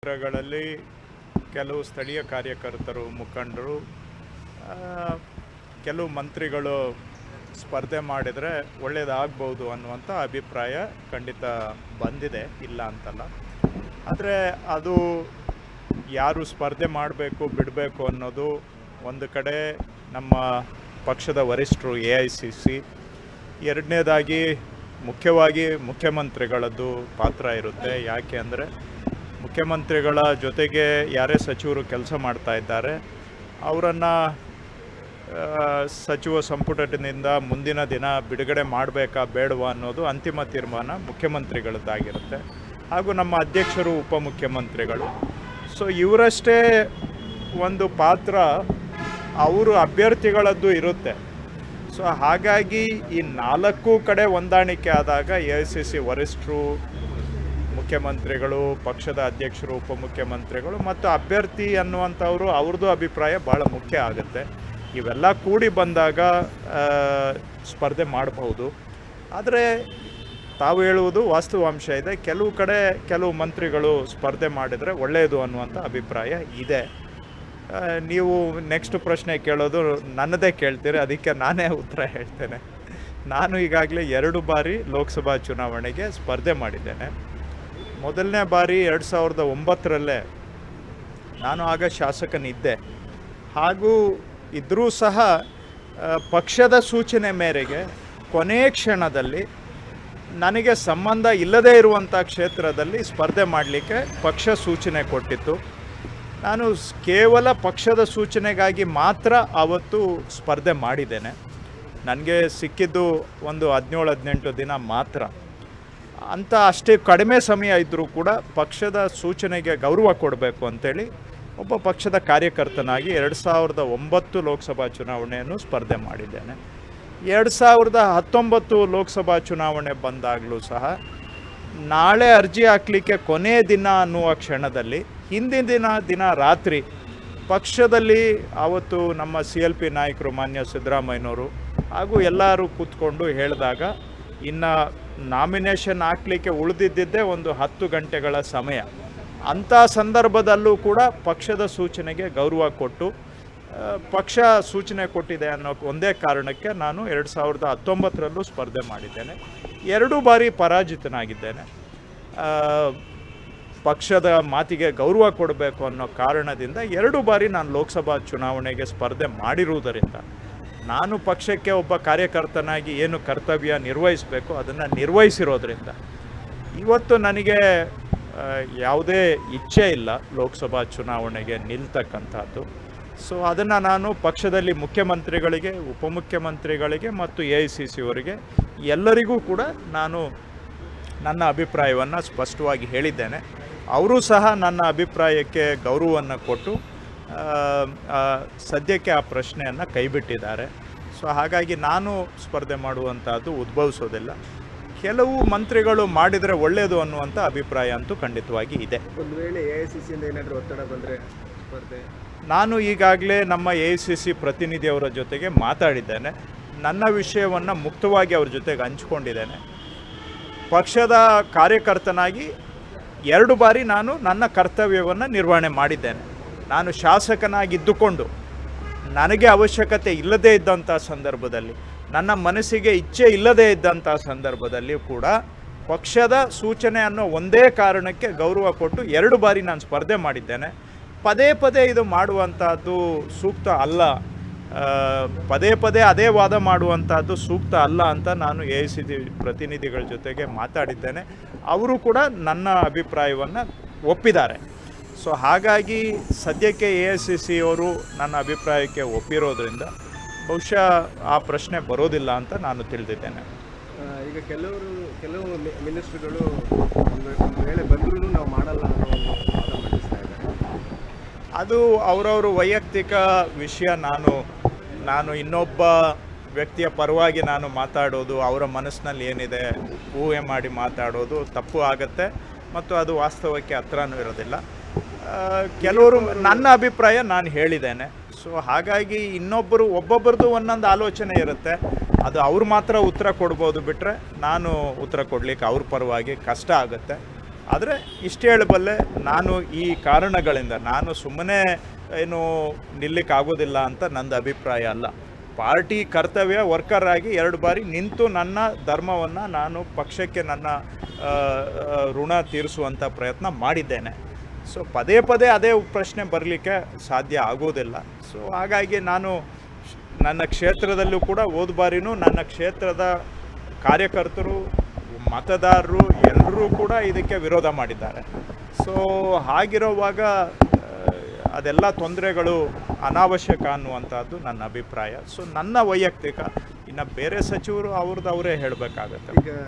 ಕ್ಷೇತ್ರಗಳಲ್ಲಿ ಕೆಲವು ಸ್ಥಳೀಯ ಕಾರ್ಯಕರ್ತರು ಮುಖಂಡರು ಕೆಲವು ಮಂತ್ರಿಗಳು ಸ್ಪರ್ಧೆ ಮಾಡಿದರೆ ಒಳ್ಳೆಯದಾಗ್ಬೋದು ಅನ್ನುವಂಥ ಅಭಿಪ್ರಾಯ ಖಂಡಿತ ಬಂದಿದೆ, ಇಲ್ಲ ಅಂತಲ್ಲ. ಆದರೆ ಅದು ಯಾರು ಸ್ಪರ್ಧೆ ಮಾಡಬೇಕು ಬಿಡಬೇಕು ಅನ್ನೋದು ಒಂದು ಕಡೆ ನಮ್ಮ ಪಕ್ಷದ ವರಿಷ್ಠರು AICC, ಎರಡನೇದಾಗಿ ಮುಖ್ಯವಾಗಿ ಮುಖ್ಯಮಂತ್ರಿಗಳದ್ದು ಪಾತ್ರ ಇರುತ್ತೆ. ಯಾಕೆ ಅಂದರೆ ಮುಖ್ಯಮಂತ್ರಿಗಳ ಜೊತೆಗೆ ಯಾರೇ ಸಚಿವರು ಕೆಲಸ ಮಾಡ್ತಾ ಇದ್ದಾರೆ ಅವರನ್ನು ಸಚಿವ ಸಂಪುಟದಿಂದ ಮುಂದಿನ ದಿನ ಬಿಡುಗಡೆ ಮಾಡಬೇಕಾ ಬೇಡವಾ ಅನ್ನೋದು ಅಂತಿಮ ತೀರ್ಮಾನ ಮುಖ್ಯಮಂತ್ರಿಗಳದ್ದಾಗಿರುತ್ತೆ. ಹಾಗೂ ನಮ್ಮ ಅಧ್ಯಕ್ಷರು ಉಪಮುಖ್ಯಮಂತ್ರಿಗಳು. ಸೊ ಇವರಷ್ಟೇ ಒಂದು ಪಾತ್ರ ಅವರು ಅಭ್ಯರ್ಥಿಗಳದ್ದು ಇರುತ್ತೆ. ಸೊ ಹಾಗಾಗಿ ಈ ನಾಲ್ಕು ಕಡೆ ಹೊಂದಾಣಿಕೆ ಆದಾಗ AICC ವರಿಷ್ಠರು, ಮುಖ್ಯಮಂತ್ರಿಗಳು, ಪಕ್ಷದ ಅಧ್ಯಕ್ಷರು, ಉಪಮುಖ್ಯಮಂತ್ರಿಗಳು ಮತ್ತು ಅಭ್ಯರ್ಥಿ ಅನ್ನುವಂಥವರು ಅವ್ರದ್ದು ಅಭಿಪ್ರಾಯ ಭಾಳ ಮುಖ್ಯ ಆಗುತ್ತೆ. ಇವೆಲ್ಲ ಕೂಡಿ ಬಂದಾಗ ಸ್ಪರ್ಧೆ ಮಾಡಬಹುದು. ಆದರೆ ತಾವು ಹೇಳುವುದು ವಾಸ್ತವಾಂಶ ಇದೆ. ಕೆಲವು ಕಡೆ ಕೆಲವು ಮಂತ್ರಿಗಳು ಸ್ಪರ್ಧೆ ಮಾಡಿದರೆ ಒಳ್ಳೆಯದು ಅನ್ನುವಂಥ ಅಭಿಪ್ರಾಯ ಇದೆ. ನೀವು ನೆಕ್ಸ್ಟ್ ಪ್ರಶ್ನೆ ಕೇಳೋದು ನನ್ನದೇ ಕೇಳ್ತೀರಿ, ಅದಕ್ಕೆ ನಾನೇ ಉತ್ತರ ಹೇಳ್ತೇನೆ. ನಾನು ಈಗಾಗಲೇ 2 ಬಾರಿ ಲೋಕಸಭಾ ಚುನಾವಣೆಗೆ ಸ್ಪರ್ಧೆ ಮಾಡಿದ್ದೇನೆ. ಮೊದಲನೇ ಬಾರಿ 2009ರಲ್ಲೇ ನಾನು ಆಗ ಶಾಸಕನಿದ್ದೆ. ಹಾಗೂ ಇದ್ದರೂ ಸಹ ಪಕ್ಷದ ಸೂಚನೆ ಮೇರೆಗೆ ಕೊನೆಯ ಕ್ಷಣದಲ್ಲಿ ನನಗೆ ಸಂಬಂಧ ಇಲ್ಲದೇ ಇರುವಂಥ ಕ್ಷೇತ್ರದಲ್ಲಿ ಸ್ಪರ್ಧೆ ಮಾಡಲಿಕ್ಕೆ ಪಕ್ಷ ಸೂಚನೆ ಕೊಟ್ಟಿತ್ತು. ನಾನು ಕೇವಲ ಪಕ್ಷದ ಸೂಚನೆಗಾಗಿ ಮಾತ್ರ ಆವತ್ತು ಸ್ಪರ್ಧೆ ಮಾಡಿದ್ದೇನೆ. ನನಗೆ ಸಿಕ್ಕಿದ್ದು ಒಂದು 17-18 ದಿನ ಮಾತ್ರ. ಅಂತ ಅಷ್ಟೇ ಕಡಿಮೆ ಸಮಯ ಇದ್ದರೂ ಕೂಡ ಪಕ್ಷದ ಸೂಚನೆಗೆ ಗೌರವ ಕೊಡಬೇಕು ಅಂತೇಳಿ ಒಬ್ಬ ಪಕ್ಷದ ಕಾರ್ಯಕರ್ತನಾಗಿ 2009 ಲೋಕಸಭಾ ಚುನಾವಣೆಯನ್ನು ಸ್ಪರ್ಧೆ ಮಾಡಿದ್ದೇನೆ. 2019 ಲೋಕಸಭಾ ಚುನಾವಣೆ ಬಂದಾಗಲೂ ಸಹ ನಾಳೆ ಅರ್ಜಿ ಹಾಕಲಿಕ್ಕೆ ಕೊನೆಯ ದಿನ ಅನ್ನುವ ಕ್ಷಣದಲ್ಲಿ ಹಿಂದಿನ ದಿನ ರಾತ್ರಿ ಪಕ್ಷದಲ್ಲಿ ಆವತ್ತು ನಮ್ಮ CLP ನಾಯಕರು ಮಾನ್ಯ ಸಿದ್ದರಾಮಯ್ಯನವರು ಹಾಗೂ ಎಲ್ಲರೂ ಕೂತ್ಕೊಂಡು ಹೇಳಿದಾಗ ಇನ್ನು ನಾಮಿನೇಷನ್ ಹಾಕಲಿಕ್ಕೆ ಉಳಿದಿದ್ದೇ ಒಂದು 10 ಗಂಟೆಗಳ ಸಮಯ. ಅಂಥ ಸಂದರ್ಭದಲ್ಲೂ ಕೂಡ ಪಕ್ಷದ ಸೂಚನೆಗೆ ಗೌರವ ಕೊಟ್ಟು ಪಕ್ಷ ಸೂಚನೆ ಕೊಟ್ಟಿದೆ ಅನ್ನೋ ಒಂದೇ ಕಾರಣಕ್ಕೆ ನಾನು 2019ರಲ್ಲೂ ಸ್ಪರ್ಧೆ ಮಾಡಿದ್ದೇನೆ. 2 ಬಾರಿ ಪರಾಜಿತನಾಗಿದ್ದೇನೆ. ಪಕ್ಷದ ಮಾತಿಗೆ ಗೌರವ ಕೊಡಬೇಕು ಅನ್ನೋ ಕಾರಣದಿಂದ 2 ಬಾರಿ ನಾನು ಲೋಕಸಭಾ ಚುನಾವಣೆಗೆ ಸ್ಪರ್ಧೆ ಮಾಡಿರುವುದರಿಂದ ನಾನು ಪಕ್ಷಕ್ಕೆ ಒಬ್ಬ ಕಾರ್ಯಕರ್ತನಾಗಿ ಏನು ಕರ್ತವ್ಯ ನಿರ್ವಹಿಸಬೇಕು ಅದನ್ನು ನಿರ್ವಹಿಸಿರೋದ್ರಿಂದ ಇವತ್ತು ನನಗೆ ಯಾವುದೇ ಇಚ್ಛೆ ಇಲ್ಲ ಲೋಕಸಭಾ ಚುನಾವಣೆಗೆ ನಿಲ್ತಕ್ಕಂಥದ್ದು. ಸೊ ಅದನ್ನು ನಾನು ಪಕ್ಷದಲ್ಲಿ ಮುಖ್ಯಮಂತ್ರಿಗಳಿಗೆ, ಉಪಮುಖ್ಯಮಂತ್ರಿಗಳಿಗೆ ಮತ್ತು AICC ಅವರಿಗೆ ಎಲ್ಲರಿಗೂ ಕೂಡ ನಾನು ನನ್ನ ಅಭಿಪ್ರಾಯವನ್ನು ಸ್ಪಷ್ಟವಾಗಿ ಹೇಳಿದ್ದೇನೆ. ಅವರು ಸಹ ನನ್ನ ಅಭಿಪ್ರಾಯಕ್ಕೆ ಗೌರವವನ್ನು ಕೊಟ್ಟು ಸದ್ಯಕ್ಕೆ ಆ ಪ್ರಶ್ನೆಯನ್ನು ಕೈಬಿಟ್ಟಿದ್ದಾರೆ. ಸೊ ಹಾಗಾಗಿ ನಾನು ಸ್ಪರ್ಧೆ ಮಾಡುವಂಥದ್ದು ಉದ್ಭವಿಸೋದಿಲ್ಲ. ಕೆಲವು ಮಂತ್ರಿಗಳು ಮಾಡಿದರೆ ಒಳ್ಳೆಯದು ಅನ್ನುವಂಥ ಅಭಿಪ್ರಾಯ ಅಂತೂ ಖಂಡಿತವಾಗಿ ಇದೆ. ಒಂದು ವೇಳೆ AICCಯಿಂದ ಏನಾದರೂ ಒತ್ತಡ ಬಂದರೆ ಸ್ಪರ್ಧೆ ನಾನು ಈಗಾಗಲೇ ನಮ್ಮ AICC ಪ್ರತಿನಿಧಿಯವರ ಜೊತೆಗೆ ಮಾತಾಡಿದ್ದೇನೆ. ನನ್ನ ವಿಷಯವನ್ನು ಮುಕ್ತವಾಗಿ ಅವ್ರ ಜೊತೆಗೆ ಹಂಚ್ಕೊಂಡಿದ್ದೇನೆ. ಪಕ್ಷದ ಕಾರ್ಯಕರ್ತನಾಗಿ 2 ಬಾರಿ ನಾನು ನನ್ನ ಕರ್ತವ್ಯವನ್ನು ನಿರ್ವಹಣೆ ಮಾಡಿದ್ದೇನೆ. ನಾನು ಶಾಸಕನಾಗಿದ್ದುಕೊಂಡು ನನಗೆ ಅವಶ್ಯಕತೆ ಇಲ್ಲದೇ ಇದ್ದಂಥ ಸಂದರ್ಭದಲ್ಲಿ, ನನ್ನ ಮನಸ್ಸಿಗೆ ಇಚ್ಛೆ ಇಲ್ಲದೇ ಇದ್ದಂಥ ಸಂದರ್ಭದಲ್ಲಿ ಕೂಡ ಪಕ್ಷದ ಸೂಚನೆ ಅನ್ನೋ ಒಂದೇ ಕಾರಣಕ್ಕೆ ಗೌರವ ಕೊಟ್ಟು 2 ಬಾರಿ ನಾನು ಸ್ಪರ್ಧೆ ಮಾಡಿದ್ದೇನೆ. ಪದೇ ಪದೇ ಇದು ಮಾಡುವಂಥದ್ದು ಸೂಕ್ತ ಅಲ್ಲ, ಪದೇ ಪದೇ ಅದೇ ವಾದ ಮಾಡುವಂಥದ್ದು ಸೂಕ್ತ ಅಲ್ಲ ಅಂತ ನಾನು AICC ಪ್ರತಿನಿಧಿಗಳ ಜೊತೆಗೆ ಮಾತಾಡಿದ್ದೇನೆ. ಅವರು ಕೂಡ ನನ್ನ ಅಭಿಪ್ರಾಯವನ್ನು ಒಪ್ಪಿದ್ದಾರೆ. ಸೊ ಹಾಗಾಗಿ ಸದ್ಯಕ್ಕೆ AICC ಅವರು ನನ್ನ ಅಭಿಪ್ರಾಯಕ್ಕೆ ಒಪ್ಪಿರೋದ್ರಿಂದ ಬಹುಶಃ ಆ ಪ್ರಶ್ನೆ ಬರೋದಿಲ್ಲ ಅಂತ ನಾನು ತಿಳಿದಿದ್ದೇನೆ. ಈಗ ಕೆಲವು ಮಿನಿಸ್ಟ್ರುಗಳು ಒಂದು ವೇಳೆ ಬಂದರೂ ನಾವು ಮಾಡಲ್ಲ ಅನ್ನೋ ಒಂದು ವಾದ ಮಂಡಿಸ್ತಾ ಇದ್ದಾರೆ. ಅದು ಅವರವರು ವೈಯಕ್ತಿಕ ವಿಷಯ. ನಾನು ಇನ್ನೊಬ್ಬ ವ್ಯಕ್ತಿಯ ಪರವಾಗಿ ನಾನು ಮಾತಾಡೋದು, ಅವರ ಮನಸ್ಸಿನಲ್ಲಿ ಏನಿದೆ ಊಹೆ ಮಾಡಿ ಮಾತಾಡೋದು ತಪ್ಪು ಆಗುತ್ತೆ ಮತ್ತು ಅದು ವಾಸ್ತವಕ್ಕೆ ಹತ್ರನೂ ಇರೋದಿಲ್ಲ. ಕೆಲವರು ನನ್ನ ಅಭಿಪ್ರಾಯ ನಾನು ಹೇಳಿದ್ದೇನೆ. ಸೊ ಹಾಗಾಗಿ ಒಬ್ಬೊಬ್ಬರದ್ದು ಒಂದೊಂದು ಆಲೋಚನೆ ಇರುತ್ತೆ. ಅದು ಅವ್ರು ಮಾತ್ರ ಉತ್ತರ ಕೊಡ್ಬೋದು ಬಿಟ್ಟರೆ ನಾನು ಉತ್ತರ ಕೊಡಲಿಕ್ಕೆ ಅವ್ರ ಪರವಾಗಿ ಕಷ್ಟ ಆಗುತ್ತೆ. ಆದರೆ ಇಷ್ಟು ಹೇಳಬಲ್ಲೆ, ನಾನು ಈ ಕಾರಣಗಳಿಂದ ನಾನು ಸುಮ್ಮನೆ ಏನು ನಿಲ್ಲಕ್ಕಾಗೋದಿಲ್ಲ ಅಂತ ನಂದು ಅಭಿಪ್ರಾಯ ಅಲ್ಲ. ಪಾರ್ಟಿ ಕರ್ತವ್ಯ ವರ್ಕರ್ ಆಗಿ 2 ಬಾರಿ ನಿಂತು ನನ್ನ ಧರ್ಮವನ್ನು ನಾನು ಪಕ್ಷಕ್ಕೆ ನನ್ನ ಋಣ ತೀರಿಸುವಂಥ ಪ್ರಯತ್ನ ಮಾಡಿದ್ದೇನೆ. ಸೊ ಪದೇ ಪದೇ ಅದೇ ಪ್ರಶ್ನೆ ಬರಲಿಕ್ಕೆ ಸಾಧ್ಯ ಆಗೋದಿಲ್ಲ. ಸೊ ಹಾಗಾಗಿ ನಾನು ನನ್ನ ಕ್ಷೇತ್ರದಲ್ಲೂ ಕೂಡ ಹೋದ ಬಾರಿನೂ ನನ್ನ ಕ್ಷೇತ್ರದ ಕಾರ್ಯಕರ್ತರು, ಮತದಾರರು ಎಲ್ಲರೂ ಕೂಡ ಇದಕ್ಕೆ ವಿರೋಧ ಮಾಡಿದ್ದಾರೆ. ಸೊ ಹಾಗಿರುವಾಗ ಅದೆಲ್ಲ ತೊಂದರೆಗಳು ಅನಾವಶ್ಯಕ ಅನ್ನುವಂಥದ್ದು ನನ್ನ ಅಭಿಪ್ರಾಯ. ಸೊ ನನ್ನ ವೈಯಕ್ತಿಕ, ಇನ್ನು ಬೇರೆ ಸಚಿವರು ಅವ್ರದ್ದು ಅವರೇ ಹೇಳಬೇಕಾಗತ್ತೆ. ಈಗ